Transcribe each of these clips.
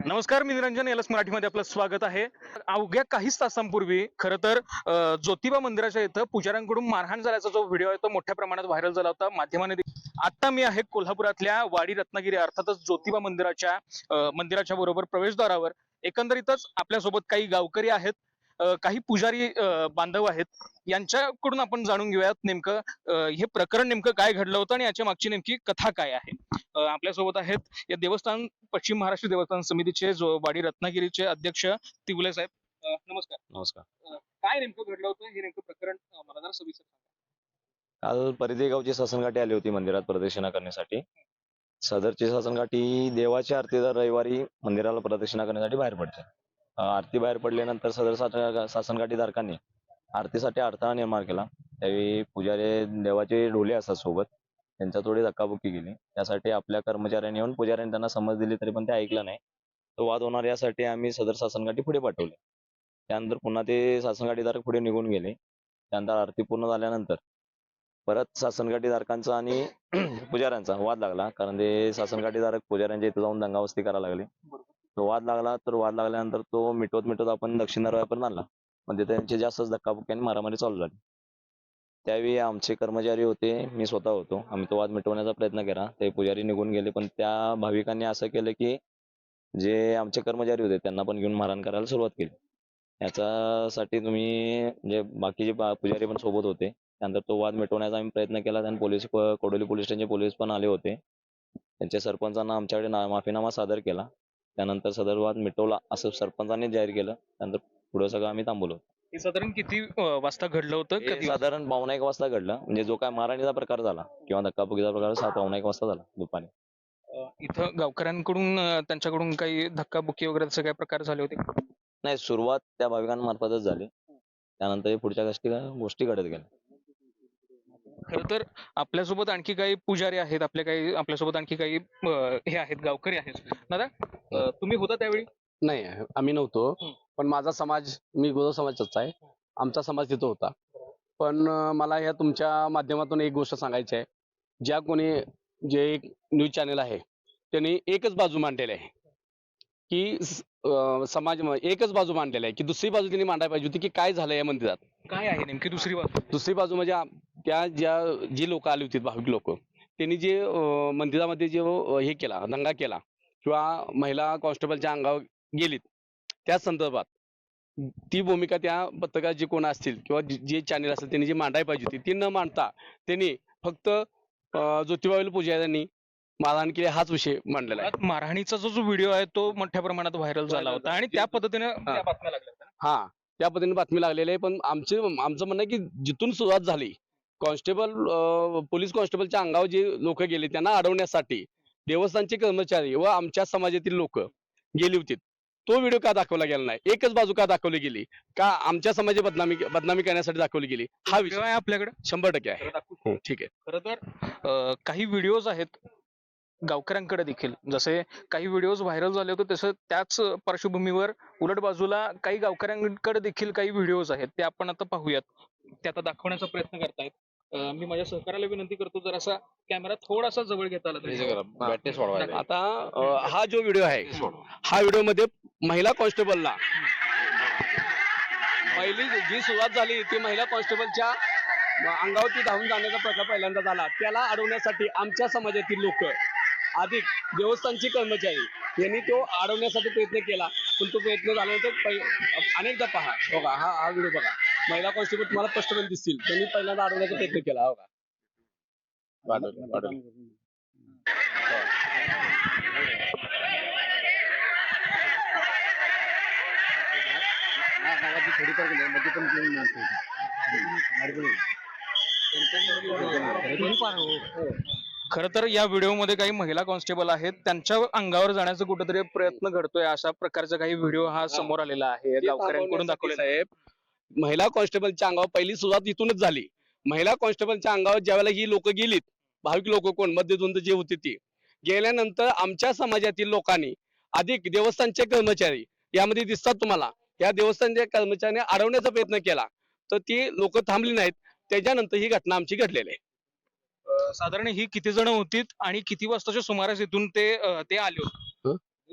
नमस्कार, मी निरंजन. एलएस मराठीमध्ये आपलं स्वागत आहे. अवघ्या काहीच तासांपूर्वी खरं तर ज्योतिबा मंदिराच्या इथं पुजाऱ्यांकडून मारहाण झाल्याचा जो व्हिडिओ आहे तो मोठ्या प्रमाणात व्हायरल झाला होता माध्यमांनी. आता मी आहे कोल्हापुरातल्या वाडी रत्नागिरी अर्थातच ज्योतिबा मंदिराच्या बरोबर प्रवेशद्वारावर. एकंदरीतच आपल्यासोबत काही गावकरी आहेत, काही पुजारी बांधव आहेत. यांच्याकडून आपण जाणून घेऊयात नेमकं हे प्रकरण नेमकं काय घडलं होतं आणि याच्या मागची नेमकी कथा काय आहे. आपल्यासोबत आहेत या पश्चिम महाराष्ट्र देवस्थान समितीचे जो वाडी रत्नागिरीचे अध्यक्ष तिवले साहेब. नमस्कार. नमस्कार. काय नेमकं घडलं होतं हे नेमकं प्रकरण मला जरा सविस्तर सांगा. काल परिधे गावची सासनकाठी आली होती मंदिरात प्रदक्षिणा करण्यासाठी. सदरची सासनकाठी देवाची आरती दर रविवारी मंदिराला प्रदक्षिणा करण्यासाठी बाहेर पडते. आरती बाहेर पडल्यानंतर सदर सासनकाठी धारकांनी आरतीसाठी अडथळा निर्माण केला. त्यावेळी पुजारी देवाचे ढोले असतात सोबत, त्यांच्या थोडी धक्काबुक्की केली. त्यासाठी आपल्या कर्मचाऱ्यांनी येऊन पुजाऱ्यांनी त्यांना समज दिली तरी पण ते ऐकलं नाही. तो वाद होणार यासाठी आम्ही सदर सासनकाठी पुढे पाठवले. त्यानंतर पुन्हा ते सासनकाठी धारक पुढे निघून गेले. त्यानंतर आरती पूर्ण झाल्यानंतर परत सासनकाठी धारकांचा आणि पुजाऱ्यांचा वाद लागला, कारण ते सासनकाठी धारक पुजाऱ्यांच्या इथे जाऊन दंगावस्ती करायला लागले. तो वाद लागला, तर वाद लागल्यानंतर तो मिटवत आपण दक्षिण दरवाजापर्यंत आणला. म्हणजे त्यांची जास्तच धक्काबुक्की आणि मारामारी चालू झाली. त्यावेळी आमचे कर्मचारी होते, मी स्वतः होतो. आम्ही तो वाद मिटवण्याचा प्रयत्न केला. ते पुजारी निघून गेले, पण त्या भाविकांनी असं केलं की जे आमचे कर्मचारी होते त्यांना पण घेऊन मारहाण करायला सुरुवात केली. याच्यासाठी तुम्ही म्हणजे बाकीचे पुजारी पण सोबत होते. त्यानंतर तो वाद मिटवण्याचा आम्ही प्रयत्न केला. आणि कोडोली पोलीस स्टेशनचे पोलीस पण आले होते. त्यांच्या सरपंचांना आमच्याकडे माफीनामा सादर केला. त्यानंतर सदर वाद मिटवला असं सरपंचांनी जाहीर केलं. त्यानंतर पुढे सगळं आम्ही थांबवलो. हे साधारण किती वाजता घडलं होतं? हे साधारण 1:15 वाजता घडलं. म्हणजे जो काय मारहाणीचा प्रकार झाला किंवा धक्काबुक्कीचा प्रकार 7:15 वाजता झाला दुपारी. इथं गावकऱ्यांकडून त्यांच्याकडून काही धक्काबुक्की वगैरे असे काही प्रकार झाले होते? नाही, सुरुवात त्या भाविकांमार्फतच झाली. त्यानंतर हे पुढच्या गोष्टी घडत गेल्या. खरं तर आपल्यासोबत आणखी काही पुजारी आहेत, आपल्यासोबत आणखी काही हे आहेत, गावकरी आहेत. दादा, तुम्ही होता त्यावेळी? नाही, आम्ही नव्हतो. पण माझा समाज, मी गोदो समाजाचा आहे. आमचा समाज तिथं होता. पण मला या तुमच्या माध्यमातून एक गोष्ट सांगायची आहे. ज्या कोणी जे एक न्यूज चॅनल आहे त्यांनी एकच बाजू मांडलेली आहे की समाज एकच बाजू मांडलेली आहे की दुसरी बाजू त्यांनी मांडायला पाहिजे होती की काय झालं या मंदिरात. काय आहे नेमकी दुसरी बाजू? दुसरी बाजू म्हणजे त्या जी लोक आली होती, भाविक लोक, त्यांनी जे मंदिरामध्ये जे हे केला, दंगा केला किंवा महिला कॉन्स्टेबलच्या अंगावर गेलीत, त्या संदर्भात ती भूमिका त्या पत्रकार जे कोण असतील किंवा जे चॅनल असेल त्यांनी जी मांडायला पाहिजे होती ती न मांडता त्यांनी फक्त ज्योतिबा पुजाऱ्यांनी मारहाण केली हाच विषय मांडलेला आहे. मारहाणीचा जो व्हिडिओ आहे तो मोठ्या प्रमाणात व्हायरल झाला होता आणि त्या पद्धतीने बातम्या लागल्या होत्या. हा, त्या पद्धतीने बातमी लागलेली आहे. पण आमचं म्हणणं आहे की जिथून सुरुवात झाली, पोलीस कॉन्स्टेबलच्या अंगावर जे लोक गेले त्यांना अडवण्यासाठी देवस्थानचे कर्मचारी व आमच्या समाजातील लोक गेली होती, तो व्हिडिओ का दाखवला गेला नाही? एकच बाजू का दाखवली गेली? का आमच्या समाजाची बदनामी करण्यासाठी दाखवली गेली? हा व्हिडिओ विषय आहे आपल्याकडे? 100% आहे. दाखवू? ठीक आहे. खरं तर काही व्हिडिओज आहेत गावकऱ्यांकडे देखील, जसे काही व्हिडिओज व्हायरल झाले होते तसं त्याच पार्श्वभूमीवर उलट बाजूला काही गावकऱ्यांकडे देखील काही व्हिडिओज आहेत, ते आपण आता पाहूयात. ते आता दाखवण्याचा प्रयत्न करतायत. मी माझ्या सहकार्याला विनंती करतो जरासा कॅमेरा थोडासा जवळ घेता आला तरी. आता हा जो व्हिडिओ आहे, हा व्हिडिओ मध्ये महिला कॉन्स्टेबलला पहिली जी सुरुवात झाली ती महिला कॉन्स्टेबलच्या अंगावरती धावून जाण्याचा प्रकार पहिल्यांदा झाला. त्याला अडवण्यासाठी आमच्या समाजातील लोक अधिक देवस्थानचे कर्मचारी यांनी तो अडवण्यासाठी प्रयत्न केला. पण तो प्रयत्न झाल्यानंतर अनेकदा पहा, बघा हा व्हिडिओ बघा. महिला कॉन्स्टेबल तुम्हाला स्पष्टपणे दिसतील, त्यांनी पहिल्यांदा अडवण्याचा प्रयत्न केला. बघा, खरं तर या व्हिडिओमध्ये काही महिला कॉन्स्टेबल आहेत, त्यांच्या अंगावर जाण्याचा कुठेतरी प्रयत्न घडतोय अशा प्रकारचा काही व्हिडिओ हा समोर आलेला आहे, गावकऱ्यांकडून दाखवलेला आहे. महिला कॉन्स्टेबलच्या अंगावर पहिली सुरुवात इथूनच झाली. महिला कॉन्स्टेबलच्या अंगावर ज्यावेळेला ही लोक गेलीत, भाविक लोक कोण मध्यधुंद जे होते ती गेल्यानंतर आमच्या समाजातील लोकांनी अधिक देवस्थानचे कर्मचारी यामध्ये दिसतात तुम्हाला, या देवस्थानच्या कर्मचाऱ्यांनी अडवण्याचा प्रयत्न केला, तर ती लोक थांबली नाहीत. त्याच्यानंतर ही घटना आमची घडलेली आहे. साधारण ही किती जण होती आणि किती वाजताच्या सुमारास इथून ते आले होते?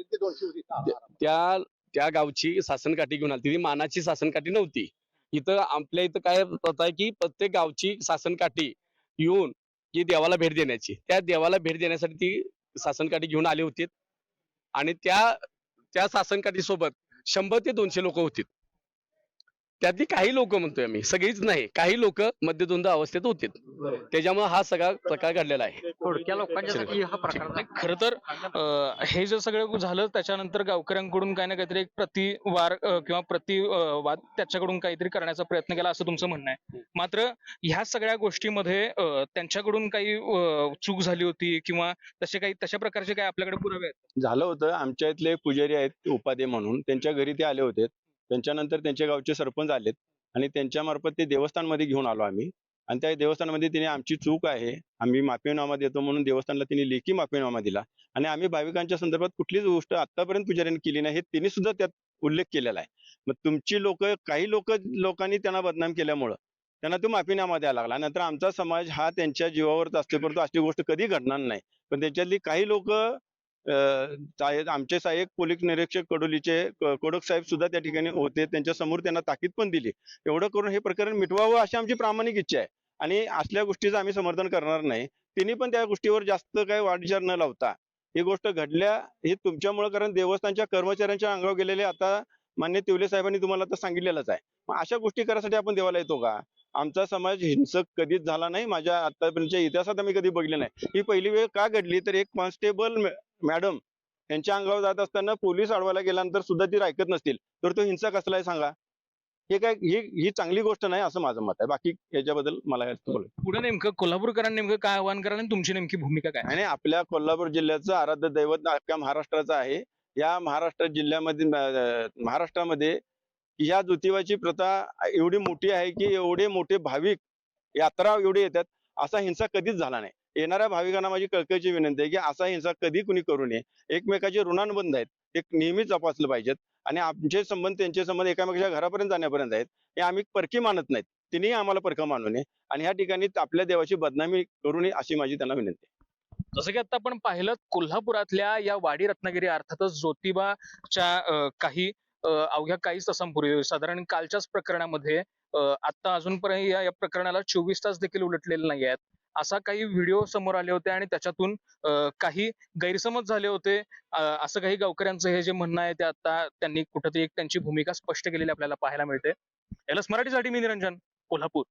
त्या त्या गावची सासनकाठी घेऊन आली ती मानाची सासनकाठी नव्हती. इथं आपल्या इथं काय प्रथा आहे की प्रत्येक गावची सासनकाठी येऊन की देवाला भेट देण्याची, त्या देवाला भेट देण्यासाठी ती सासनकाठी घेऊन आली होती आणि त्या सासनकाठी सोबत 100 ते 200 लोक होती. त्यातली काही लोक म्हणतोय आम्ही, सगळीच नाही, काही लोक मध्यधुंद अवस्थेत होते. त्याच्यामुळे हा सगळा प्रकार घडलेला आहे. थोडक्या लोकांच्यासाठी हा प्रकार नाही, खरं तर हे जे सगळं झालं त्याच्यानंतर गावकऱ्यांकडून काही ना काहीतरी एक प्रतिवार किंवा वाद त्याच्याकडून काहीतरी करण्याचा प्रयत्न केला असं तुमचं म्हणणं आहे. मात्र ह्या सगळ्या गोष्टीमध्ये त्यांच्याकडून काही चूक झाली होती किंवा तशा प्रकारचे काही आपल्याकडे पुरावे आहेत? झालं होतं. आमच्या इथले पुजारी आहेत उपाध्ये म्हणून, त्यांच्या घरी ते आले होते. त्यांच्यानंतर त्यांच्या गावचे सरपंच आलेत आणि त्यांच्या मार्फत ते देवस्थानमध्ये घेऊन आलो आम्ही. आणि त्या देवस्थानमध्ये तिने आमची चूक आहे, आम्ही माफीनामा देतो म्हणून देवस्थानला तिने लेखी माफीनामा दिला आणि आम्ही भाविकांच्या संदर्भात कुठलीच गोष्ट आतापर्यंत पुजाऱ्यांनी केली नाही हे तिने सुद्धा त्यात उल्लेख केलेला आहे. मग तुमची काही लोकांनी त्यांना बदनाम केल्यामुळं त्यांना तो माफीनामा द्यावा लागला. नंतर आमचा समाज हा त्यांच्या जीवावरच असले, परंतु अशी गोष्ट कधी घडणार नाही. पण त्यांच्यातली काही लोक आमचे सहाय्यक पोलीस निरीक्षक कडोलीचे कडक साहेब सुद्धा त्या ठिकाणी होते. त्यांच्या समोर त्यांना ताकीद पण दिली. एवढं करून हे प्रकरण मिटवावं अशी आमची प्रामाणिक इच्छा आहे आणि असल्या गोष्टीचं आम्ही समर्थन करणार नाही. तिने पण त्या गोष्टीवर जास्त काही वादविचार न लावता ही गोष्ट घडल्या हे तुमच्यामुळे, कारण देवस्थानच्या कर्मचाऱ्यांच्या अंगावर गेलेले आता मान्य तिवले साहेबांनी तुम्हाला तर सांगितलेलंच आहे. मग अशा गोष्टी करायसाठी आपण देवाला येतो का? आमचा समाज हिंसक कधीच झाला नाही. माझ्या आतापर्यंतच्या इतिहासात आम्ही कधी बघितले नाही. ही पहिली वेळ का घडली तर एक कॉन्स्टेबल मॅडम यांच्या अंगावर जात असताना पोलीस अडवायला गेल्यानंतर सुद्धा ती ऐकत नसतील तर तो हिंसा कसला आहे सांगा? हे काय ही चांगली गोष्ट नाही असं माझं मत आहे. बाकी याच्याबद्दल मला बोलायचं पुढे नेमकं कोल्हापूरकरांनी नेमकं काय आव्हान कराल आणि तुमची नेमकी भूमिका काय? आणि आपल्या कोल्हापूर जिल्ह्याचं आराध्य दैवत अख्ख्या महाराष्ट्राचं आहे. या महाराष्ट्रामध्ये या ज्योतिबाची प्रथा एवढी मोठी आहे की एवढे मोठे भाविक यात्रा एवढे येतात. असा हिंसा कधीच झाला नाही. येणाऱ्या भाविकांना माझी कळकळीची विनंती आहे की असा हिंसा कधी कुणी करू नये. एकमेकाचे ऋणानुबंध आहेत ते नेहमीच जपासलं पाहिजेत आणि आमचे संबंध त्यांचे संबंध एकामेकाच्या घरापर्यंत जाण्यापर्यंत आहेत. हे आम्ही परकी मानत नाहीत. तिनेही आम्हाला परकं मानू नये आणि ह्या ठिकाणी आपल्या देवाची बदनामी करू नये अशी माझी त्यांना विनंती आहे. जसं की आता आपण पाहिलं कोल्हापुरातल्या या वाडी रत्नागिरी अर्थातच ज्योतिबाच्या काही अवघ्या काही तासांपूर्वी साधारण कालच्याच प्रकरणामध्ये आता अजूनपर्यंत या प्रकरणाला 24 तास देखील उलटलेले नाही आहेत. असा काही व्हिडिओ समोर आले होते आणि त्याच्यातून काही गैरसमज झाले होते. असं काही गावकऱ्यांचं हे जे म्हणणं आहे ते आता त्यांनी कुठेतरी एक त्यांची भूमिका स्पष्ट केलेली आपल्याला पाहायला मिळते. एलएस मराठीसाठी मी निरंजन, कोल्हापूर.